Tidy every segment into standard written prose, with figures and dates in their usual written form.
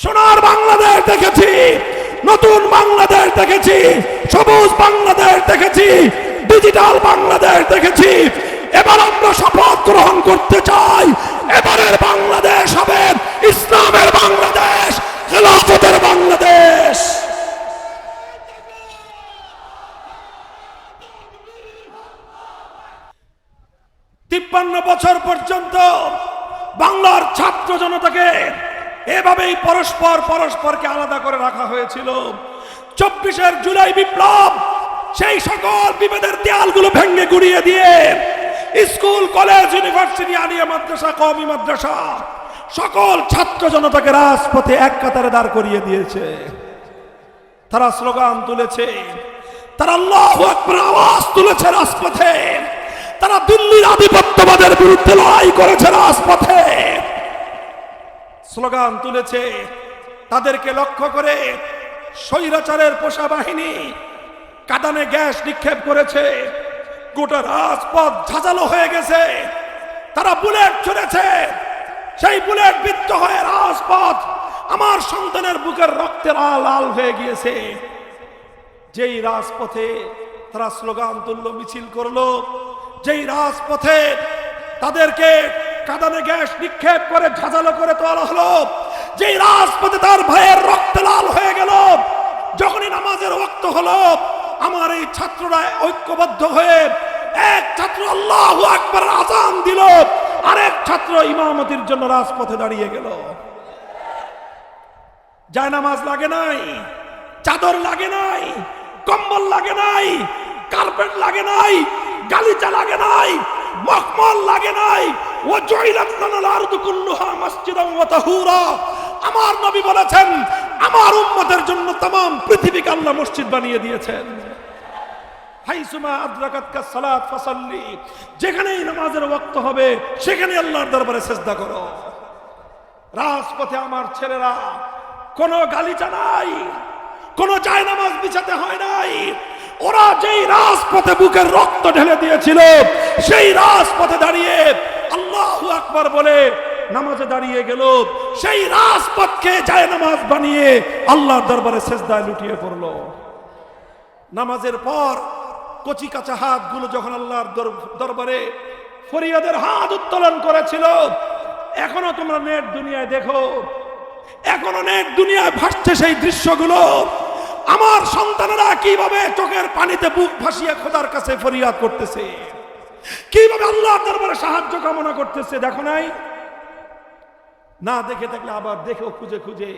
সোনার বাংলাদেশ দেখেছি, নতুন বাংলাদেশ দেখেছি, সবুজ বাংলাদেশ দেখেছি, ডিজিটাল বাংলাদেশ দেখেছি। এবার আমরা শপথ গ্রহণ করতে চাই, এবারের বাংলাদেশ হবে ইসলামের বাংলাদেশ, খেলাফতের বাংলাদেশ। 53 বছর পর্যন্ত বাংলার ছাত্র জনতাকে এভাবেই পরস্পরকে আলাদা করে রাখা হয়েছিল। 24 জুলাই বিপ্লব সেই সকল বিভেদের দেয়ালগুলো ভেঙে গুড়িয়ে দিয়ে স্কুল, কলেজ, ইউনিভার্সিটি, আলিয়া মাদ্রাসা, কওমি মাদ্রাসা সকল ছাত্র জনতাকে রাজপথে এক কাতারে দাঁড় করিয়ে দিয়েছে। তারা স্লোগান তুলেছে, তারা আল্লাহু আকবার আওয়াজ তুলেছে রাজপথে, তারা দিল্লির আধিপত্যবাদের বিরুদ্ধে লড়াই করেছে রাজপথে, স্লোগান তুলেছে। তাদেরকে লক্ষ্য করে স্বৈরাচারের পোষা বাহিনী কাঁদানে গ্যাস নিক্ষেপ করেছে, গোটা রাজপথ ঝাঁঝালো হয়ে গেছে। তারা বুলেট ছুড়েছে, সেই বুলেট বিদ্ধ হয়ে রাজপথ আমার সন্তানের বুকের রক্তে লাল হয়ে গিয়েছে। যেই রাজপথে তারা স্লোগান তুললো, মিছিল করলো, যেই রাজপথে তাদেরকে কাঁদানে গ্যাস নিক্ষেপ করে ঝাঁঝালো করে তোলা হলো, যেই রাজপথে তার ভাইয়ের রক্ত লাল হয়ে গেল, যখনই নামাজের ওয়াক্ত হলো আমার এই ছাত্ররা ঐক্যবদ্ধ হয়ে এক ছাত্র আল্লাহু আকবার আযান দিল, আরেক ছাত্র ইমামতির জন্য রাজপথে দাঁড়িয়ে গেল। জায়নামাজ লাগে নাই, চাদর লাগে নাই, কম্বল লাগে নাই, কার্পেট লাগে নাই, গালিচা লাগে নাই, মখমল লাগে নাই। ওয়াজুইলাত লানাল আরদু কুল্লুহা মাসজিদান ওয়া তাহুরা। আমার নবী বলেছেন আমার উম্মতের জন্য तमाम পৃথিবীকে আল্লাহ মসজিদ বানিয়ে দিয়েছেন। হাইসুমা আদরাকাতকা সালাত ফাসাল্লি, যেখানেই নামাজের ওয়াক্ত হবে সেখানে আল্লাহর দরবারে সিজদা করো। রাজপথে আমার ছেলেরা কোনো গালিচা নাই, কোনো জায়নামাজ বিছাতে হয় নাই। ওরা যেই রাজপথে বুকের রক্ত ঢেলে দিয়েছিল সেই রাজপথে দাঁড়িয়ে আল্লাহু আকবার বলে নামাজে দাঁড়িয়ে গেল, সেই রাজপথকে জায়নামাজ বানিয়ে আল্লাহর দরবারে সিজদায় লুটিয়ে পড়ল। নামাজের পর কচি কাঁচা হাতগুলো যখন আল্লাহর দরবারে ফরিয়াদের হাত উত্তোলন করেছিল, এখনো তোমরা নেট দুনিয়ায় দেখো, এখনো নেট দুনিয়ায় ভাসছে সেই দৃশ্যগুলো। আমার সন্তানেরা কিভাবে চোখের পানিতে বুক ভাসিয়ে খোদার কাছে ফরিয়াদ করতেছে, কিভাবে আল্লাহর দরবারে সাহায্য কামনা করতেছে, দেখো নাই? না দেখে থাকলে আবার দেখো খুঁজে খুঁজে।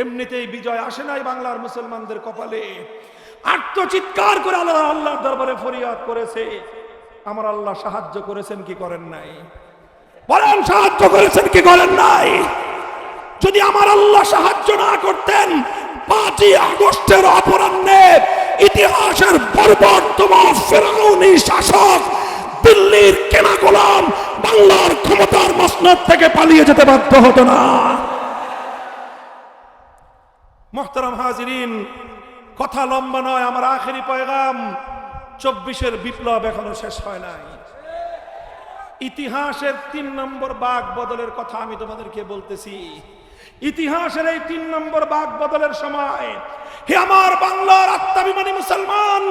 এমনিতেই বিজয় আসে নাই বাংলার মুসলমানদের কপালে। আর্তচিৎকার করে আল্লাহর দরবারে ফরিয়াদ করেছে। আমার আল্লাহ সাহায্য করেছেন কি করেন নাই? বলেন, সাহায্য করেছেন কি করেন নাই? যদি আমার আল্লাহ সাহায্য না করতেন 5ই আগস্টের অপরাহ্নে ইতিহাসের বর্বরতম ফেরাউনি শাসক দিল্লির কেনা গোলাম বাংলার ক্ষমতার মসনদ থেকে পালিয়ে যেতে বাধ্য হতো না। মুহতারাম হাজিরিন, কথা লম্বা নয়, আমার আখেরি পয়গাম, 24-এর বিপ্লব এখনো শেষ হয় নাই। ইতিহাসের 3 নম্বর বাক বদলের কথা আমি তোমাদেরকে বলতেছি। ইতিহাসের এই 3 নম্বর বাক বদলের সময়, হে আমার বাংলার আত্মাভিমানী মুসলমান,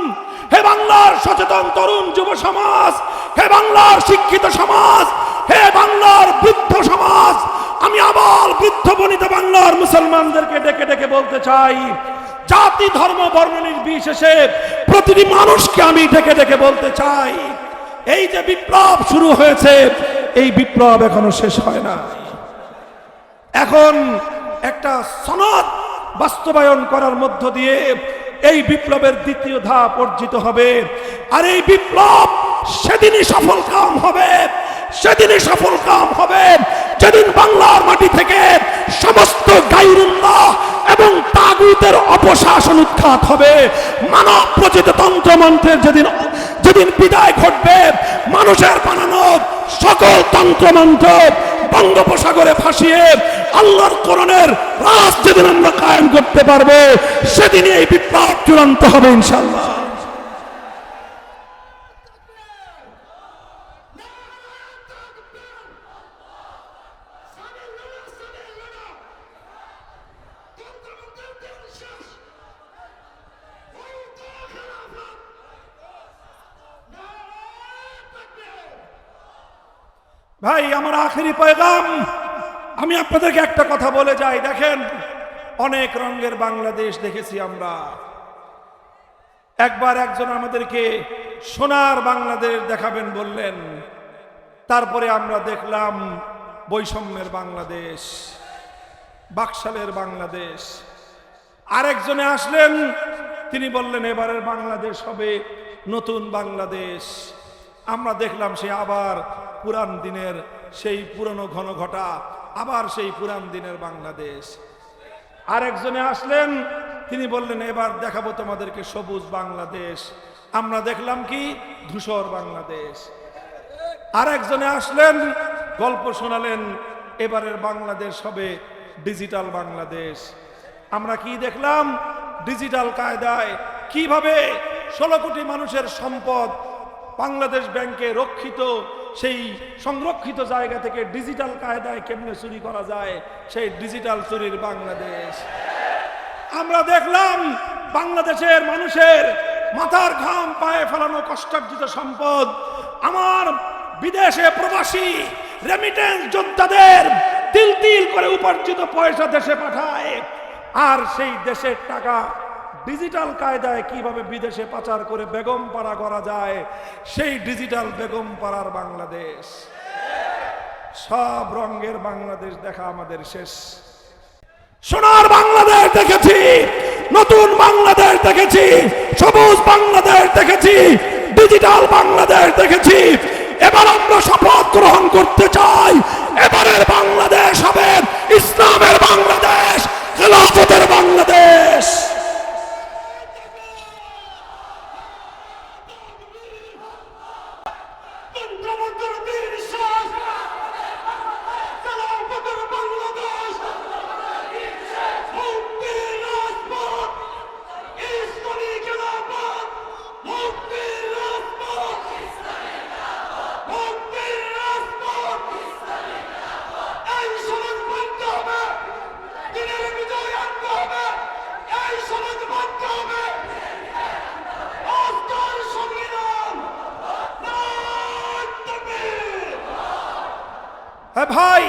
হে বাংলার সচেতন তরুণ যুব সমাজ, হে বাংলার শিক্ষিত সমাজ, হে বাংলার বৃদ্ধ সমাজ, আমি আবার বৃদ্ধ বনিতা বাংলার মুসলমানদেরকে ডেকে ডেকে বলতে চাই, জাতি ধর্ম বর্ণ নির্বিশেষে প্রতিটি মানুষকে আমি ডেকে ডেকে বলতে চাই, এই যে বিপ্লব শুরু হয়েছে এই বিপ্লব এখনো শেষ হয় না। এখন একটা সনদ বাস্তবায়ন করার মধ্য দিয়ে এই বিপ্লবের দ্বিতীয় ধাপ অর্জিত হবে। আর এই বিপ্লব সেদিনই সফল কাম হবে, সেদিনই সফল কাম হবে যেদিন বাংলার মাটি থেকে সমস্ত গায়রুল্লাহ এবং তাগুতের অপশাসন উৎখাত হবে। মানব প্রচিত তন্ত্রমন্ত্রের যেদিন বিদায় ঘটবে, মানুষের বানানো সকল তন্ত্রমন্ত্র বঙ্গোপসাগরে ভাসিয়ে আল্লাহর কোরআনের রাজ যেদিন আমরা কায়েম করতে পারবো, সেদিনই এই বিপ্লব চূড়ান্ত হবে ইনশাআল্লাহ। ভাই আমার আখেরি পয়গাম, আমি আপনাদেরকে একটা কথা বলে যাই। দেখেন, অনেক রঙের বাংলাদেশ দেখেছি আমরা। একবার একজন আমাদেরকে সোনার বাংলাদেশ দেখাবেন বললেন, তারপরে আমরা দেখলাম বৈষম্যের বাংলাদেশ, বাকশালের বাংলাদেশ। আরেকজনে আসলেন, তিনি বললেন এবারের বাংলাদেশ হবে নতুন বাংলাদেশ। আমরা দেখলাম সে আবার পুরান দিনের সেই পুরনো ঘনঘটা, আবার সেই পুরান দিনের বাংলাদেশ। আরেকজনে আসলেন, তিনি বললেন এবার দেখাবো তোমাদেরকে সবুজ বাংলাদেশ। আমরা দেখলাম কি ধূসর বাংলাদেশ। আরেকজনে আসলেন, গল্প শোনালেন এবারের বাংলাদেশ হবে ডিজিটাল বাংলাদেশ। আমরা কি দেখলাম? ডিজিটাল কায়দায় কিভাবে 16 কোটি মানুষের সম্পদ বাংলাদেশ ব্যাংকে রক্ষিত, সেই সংরক্ষিত জায়গা থেকে ডিজিটাল কায়দায় কেমনে চুরি করা যায়, সেই ডিজিটাল চুরির বাংলাদেশ। আমরা দেখলাম বাংলাদেশের মানুষের মাথার ঘাম পায়ে ফেলানো কষ্টার্জিত সম্পদ আমার বিদেশে প্রবাসী রেমিটেন্স যোদ্ধাদের তিল তিল করে উপার্জিত পয়সা দেশে পাঠায়, আর সেই দেশের টাকা ডিজিটাল কায়দায় কিভাবে বিদেশে পাচার করে বেগম পাড়া করা যায়, সেই ডিজিটাল বেগম পাড়ার বাংলাদেশ। সব রঙের বাংলাদেশ দেখা আমাদের শেষ। সোনার বাংলাদেশ দেখেছি, নতুন বাংলাদেশ দেখেছি, সবুজ বাংলাদেশ দেখেছি, ডিজিটাল বাংলাদেশ দেখেছি। এবার আমরা শপথ গ্রহণ করতে চাই, এবারের বাংলাদেশ হবে ইসলামের বাংলাদেশ, খেলাফতের বাংলাদেশ। ভাই,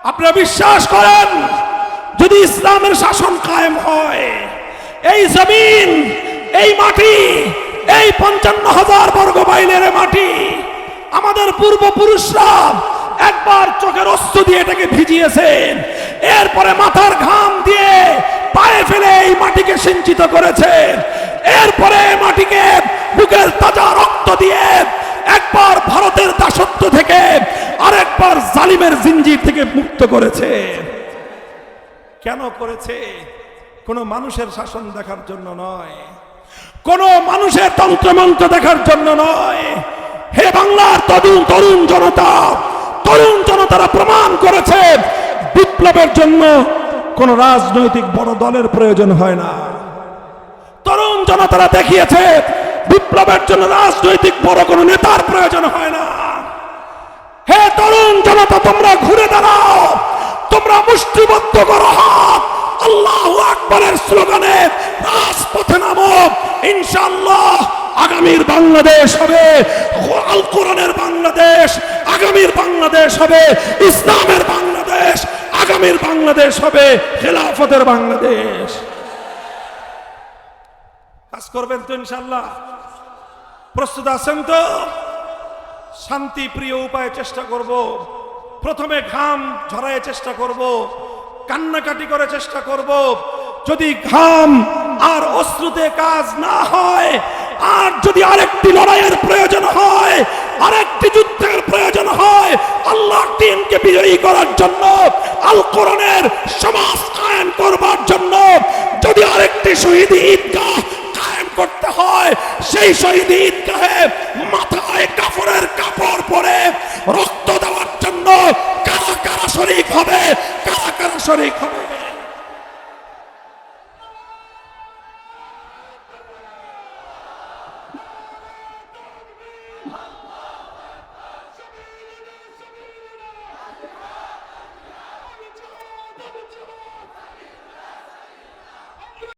আপনারা বিশ্বাস করেন যদি ইসলামের শাসন কায়েম হয়, এই জমিন, এই মাটি, এই 55,000 বর্গ মাইলের মাটি আমাদের পূর্বপুরুষরা একবার চোখের অস্ত্র দিয়ে এটাকে ভিজিয়েছেন, এরপরে মাথার ঘাম দিয়ে পায়ে ফেলে এই মাটিকে সিঞ্চিত করেছেন, এরপরে মাটিকে বুকের তাজা রক্ত দিয়ে একবার ভারতের দাসত্ব থেকে আরেকবার জালিমের জিঞ্জির থেকে মুক্ত করেছে। কেন করেছে? কোন মানুষের শাসন দেখার জন্য নয়, কোন মানুষের তন্ত্রমন্ত্র দেখার জন্য নয়। হে বাংলার তরুণ জনতারা প্রমাণ করেছে বিপ্লবের জন্য কোন রাজনৈতিক বড় দলের প্রয়োজন হয় না। তরুণ জনতারা দেখিয়েছে বিপ্লবের জন্য রাজনৈতিক বড় কোন নেতার প্রয়োজন হয় না। হে তরুণ জনতা, তোমরা ঘুরে দাঁড়াও, তোমরা মুষ্টিবদ্ধ করো হাত, আল্লাহু আকবারের স্লোগানে রাজপথে নামো। ইনশাআল্লাহ আগামীর বাংলাদেশ হবে আল কোরআনের বাংলাদেশ, আগামীর বাংলাদেশ হবে ইসলামের বাংলাদেশ, আগামীর বাংলাদেশ হবে খেলাফতের বাংলাদেশ। কাজ করবেন তো ইনশাআল্লাহ? প্রস্তুত আছেন তো? শান্তি প্রিয় উপায়ে চেষ্টা করব, প্রথমে ঘাম ঝরায় চেষ্টা করব, কান্নাকাটি করে চেষ্টা করব। যদি ঘাম আর অশ্রুতে কাজ না হয়, আর যদি আরেকটি লড়াইয়ের প্রয়োজন হয়, আরেকটি যুদ্ধের প্রয়োজন হয়, আল্লাহর দ্বীনকে বিজয়ী করার জন্য, আল কোরআনের সমাজ কায়েম করবার জন্য, যদি আরেকটি শহীদ ঈদগাহ কায়েম করতে হয়, সেই শহীদ ঈদগাহে মাথায় কাফনের কাপড় পরে রক্ত দেওয়ার জন্য কারা কারা শরীক হবে, কারা কারা শরীক হবে?